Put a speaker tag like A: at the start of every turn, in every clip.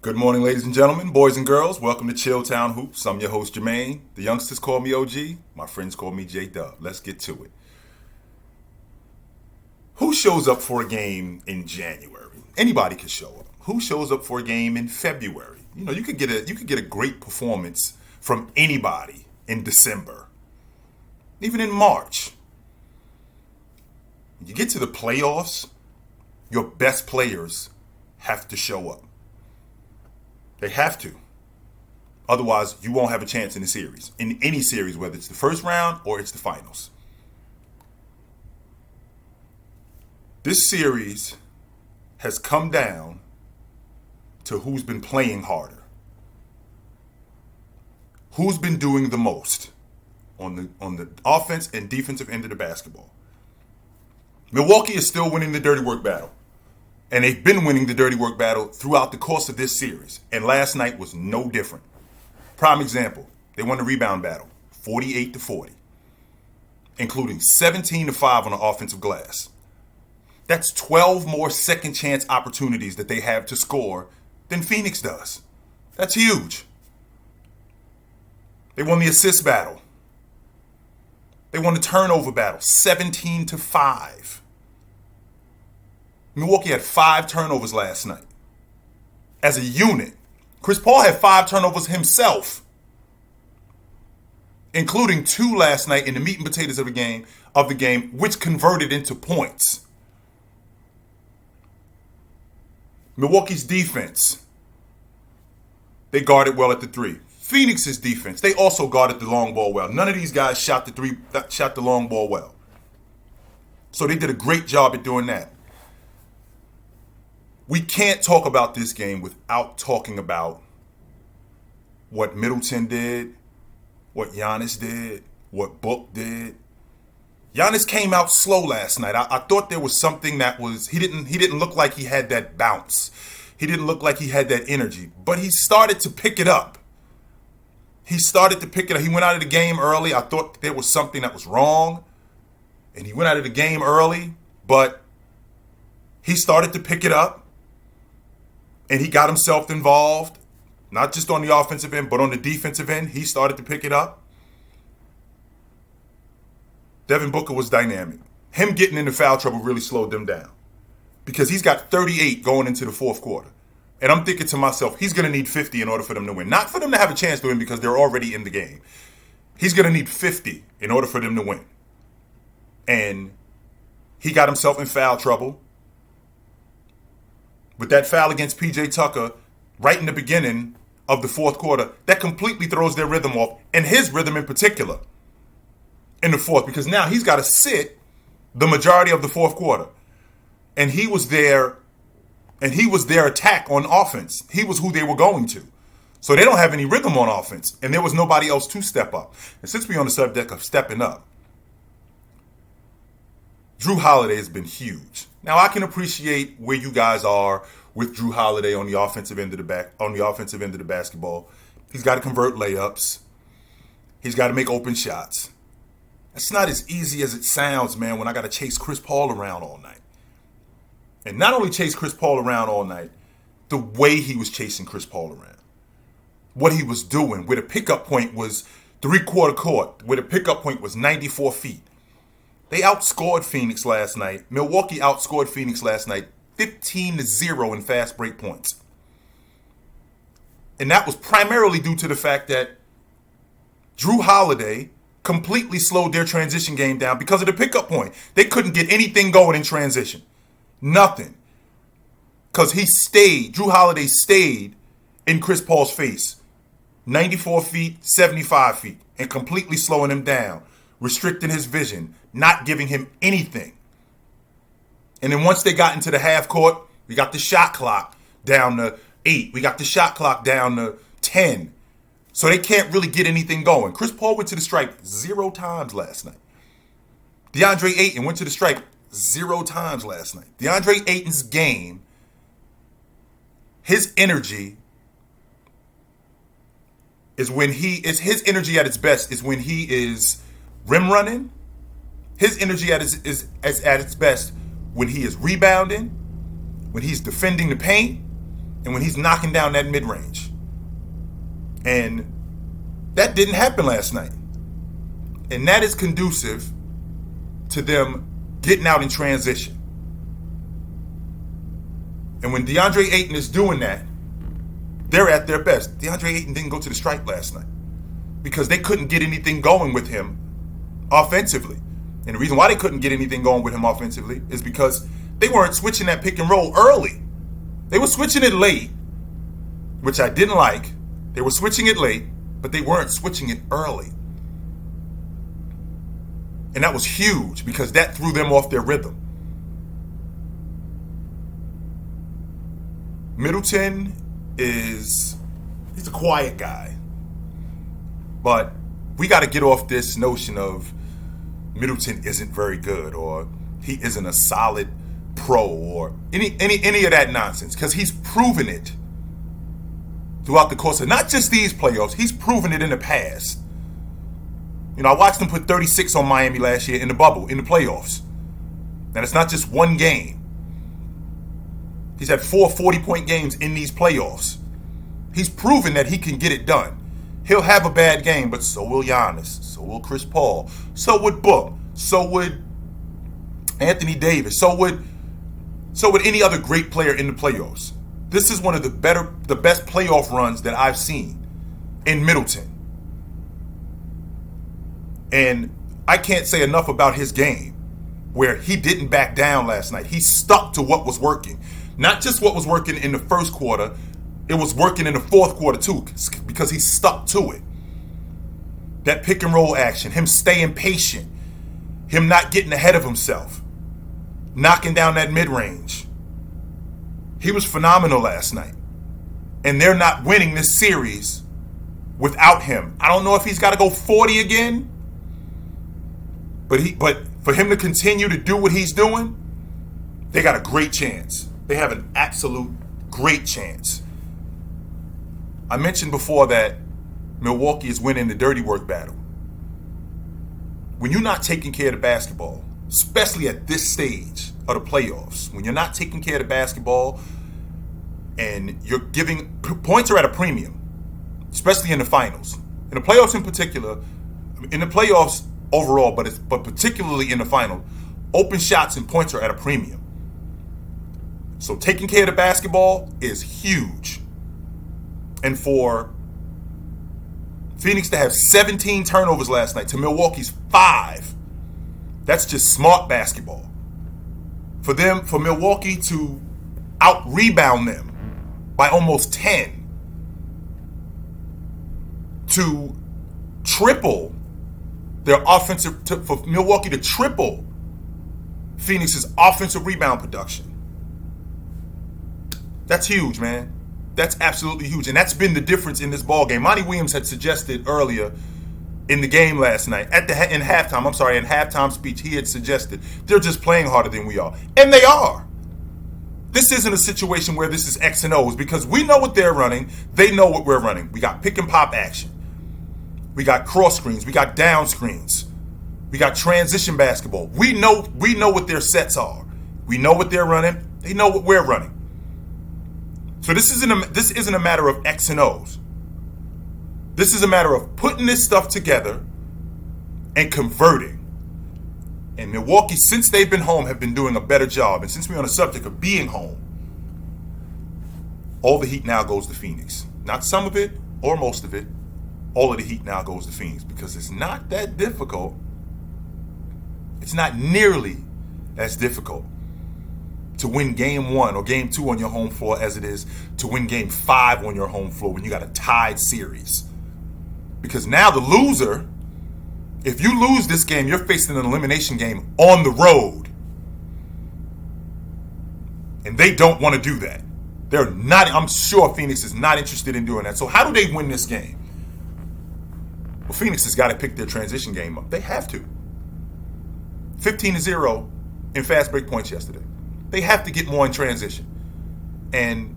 A: Good morning, ladies and gentlemen, boys and girls. Welcome to Chilltown Hoops. I'm your host, Jermaine. The youngsters call me OG. My friends call me J-Dub. Let's get to it. Who shows up for a game in January? Anybody can show up. Who shows up for a game in February? You know, you could get a great performance from anybody in December, even in March. When you get to the playoffs, your best players have to show up. They have to. Otherwise, you won't have a chance in the series. In any series, whether it's the first round or it's the finals. This series has come down to who's been playing harder. Who's been doing the most on the offense and defensive end of the basketball. Milwaukee is still winning the dirty work battle. And they've been winning the dirty work battle throughout the course of this series. And last night was no different. Prime example, they won the rebound battle, 48-40, including 17-5 on the offensive glass. That's 12 more second chance opportunities that they have to score than Phoenix does. That's huge. They won the assist battle. They won the turnover battle, 17-5. Milwaukee had 5 turnovers last night. As a unit, Chris Paul had 5 turnovers himself, including 2 last night in the meat and potatoes of the game, which converted into points. Milwaukee's defense, they guarded well at the 3. Phoenix's defense, they also guarded the long ball well. None of these guys shot the long ball well. So they did a great job at doing that. We can't talk about this game without talking about what Middleton did, what Giannis did, what Book did. Giannis came out slow last night. I thought there was something that was he didn't look like he had that bounce. He didn't look like he had that energy, but he started to pick it up. He went out of the game early. I thought there was something that was wrong, and he went out of the game early, but he started to pick it up. And he got himself involved, not just on the offensive end, but on the defensive end. He started to pick it up. Devin Booker was dynamic. Him getting into foul trouble really slowed them down because he's got 38 going into the fourth quarter. And I'm thinking to myself, he's going to need 50 in order for them to win. Not for them to have a chance to win because they're already in the game. He's going to need 50 in order for them to win. And he got himself in foul trouble. With that foul against P.J. Tucker right in the beginning of the fourth quarter, that completely throws their rhythm off, and his rhythm in particular in the fourth, because now he's got to sit the majority of the fourth quarter. And he was their attack on offense. He was who they were going to. So they don't have any rhythm on offense, and there was nobody else to step up. And since we're on the subject of stepping up, Jrue Holiday has been huge. Now I can appreciate where you guys are with Jrue Holiday on the offensive end of the basketball. He's got to convert layups. He's got to make open shots. That's not as easy as it sounds, man, when I got to chase Chris Paul around all night. And not only chase Chris Paul around all night, the way he was chasing Chris Paul around. What he was doing, where the pickup point was 3/4 court, where the pickup point was 94 feet. They outscored Phoenix last night. Milwaukee outscored Phoenix last night 15-0 in fast break points. And that was primarily due to the fact that Jrue Holiday completely slowed their transition game down because of the pickup point. They couldn't get anything going in transition. Nothing. Because Jrue Holiday stayed in Chris Paul's face. 94 feet, 75 feet, and completely slowing him down, restricting his vision, not giving him anything. And then once they got into the half court, we got the shot clock down to 8. We got the shot clock down to 10. So they can't really get anything going. Chris Paul went to the stripe 0 times last night. DeAndre Ayton went to the stripe 0 times last night. DeAndre Ayton's game, his energy is his energy at its best is when he is rim running. His energy is at its best when he is rebounding, when he's defending the paint, and when he's knocking down that mid-range. And that didn't happen last night. And that is conducive to them getting out in transition. And when DeAndre Ayton is doing that, they're at their best. DeAndre Ayton didn't go to the stripe last night because they couldn't get anything going with him offensively. And the reason why they couldn't get anything going with him offensively is because they weren't switching that pick and roll early. They were switching it late, which I didn't like. They were switching it late, but they weren't switching it early. And that was huge because that threw them off their rhythm. Middleton he's a quiet guy. But we got to get off this notion of Middleton isn't very good or he isn't a solid pro or any of that nonsense, because he's proven it throughout the course of not just these playoffs. He's proven it in the past. I watched him put 36 on Miami last year in the bubble, in the playoffs. And it's not just one game. He's had 4 40-point games in these playoffs. He's proven that he can get it done. He'll have a bad game, but so will Giannis. So will Chris Paul. So would Book. So would Anthony Davis. So would any other great player in the playoffs. This is one of the best playoff runs that I've seen in Middleton. And I can't say enough about his game, where he didn't back down last night. He stuck to what was working. Not just what was working in the first quarter, it was working in the fourth quarter too, because he stuck to it. That pick and roll action, him staying patient, him not getting ahead of himself, knocking down that mid-range. He was phenomenal last night. And they're not winning this series without him. I don't know if he's got to go 40 again, but for him to continue to do what he's doing, they got a great chance. They have an absolute great chance. I mentioned before that Milwaukee is winning the dirty work battle. When you're not taking care of the basketball, especially at this stage of the playoffs, when you're not taking care of the basketball and you're giving points are at a premium, especially in the finals. In the playoffs in particular, in the playoffs overall, but particularly in the final, open shots and points are at a premium. So taking care of the basketball is huge. And for Phoenix to have 17 turnovers last night to Milwaukee's 5, that's just smart basketball. For Milwaukee to out-rebound them by almost 10, to triple their offensive, for Milwaukee to triple Phoenix's offensive rebound production. That's huge, man. That's absolutely huge. And that's been the difference in this ball game. Monty Williams had suggested earlier in the game last night, in halftime speech, he had suggested they're just playing harder than we are. And they are. This isn't a situation where this is X and O's, because we know what they're running. They know what we're running. We got pick and pop action. We got cross screens. We got down screens. We got transition basketball. We know what their sets are. We know what they're running. They know what we're running. So this isn't a matter of X and O's. This is a matter of putting this stuff together and converting. And Milwaukee, since they've been home, have been doing a better job. And since we're on the subject of being home, all the heat now goes to Phoenix. Not some of it or most of it. All of the heat now goes to Phoenix, because it's not that difficult. It's not nearly as difficult to win game 1 or game 2 on your home floor as it is to win game 5 on your home floor when you got a tied series. Because now the loser, if you lose this game, you're facing an elimination game on the road. And they don't want to do that. I'm sure Phoenix is not interested in doing that. So how do they win this game? Well, Phoenix has got to pick their transition game up. They have to. 15-0 in fast break points yesterday. They have to get more in transition. And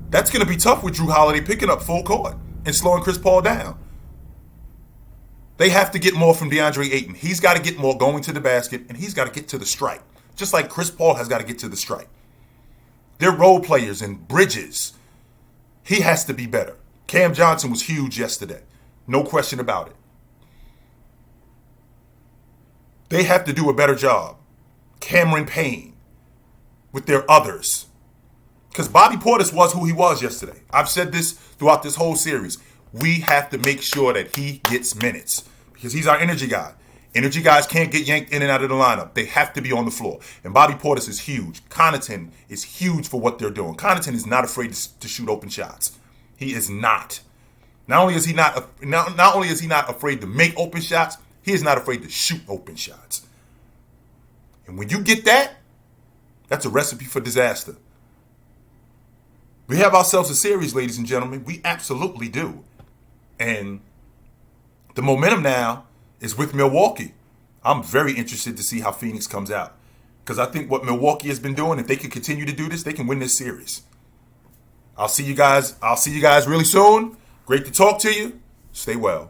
A: that's going to be tough with Jrue Holiday picking up full court and slowing Chris Paul down. They have to get more from DeAndre Ayton. He's got to get more going to the basket, and he's got to get to the stripe, just like Chris Paul has got to get to the stripe. They're role players and Bridges He has to be better. Cam Johnson was huge yesterday. No question about it. They have to do a better job. Cameron Payne with their others. Because Bobby Portis was who he was yesterday. I've said this throughout this whole series. We have to make sure that he gets minutes because he's our energy guy. Energy guys can't get yanked in and out of the lineup. They have to be on the floor. And Bobby Portis is huge. Connaughton is huge for what they're doing. Connaughton is not afraid to shoot open shots. He is not. Not only is he not afraid to make open shots, he is not afraid to shoot open shots. And when you get that, that's a recipe for disaster. We have ourselves a series, ladies and gentlemen. We absolutely do. And the momentum now is with Milwaukee. I'm very interested to see how Phoenix comes out. Because I think what Milwaukee has been doing, if they can continue to do this, they can win this series. I'll see you guys really soon. Great to talk to you. Stay well.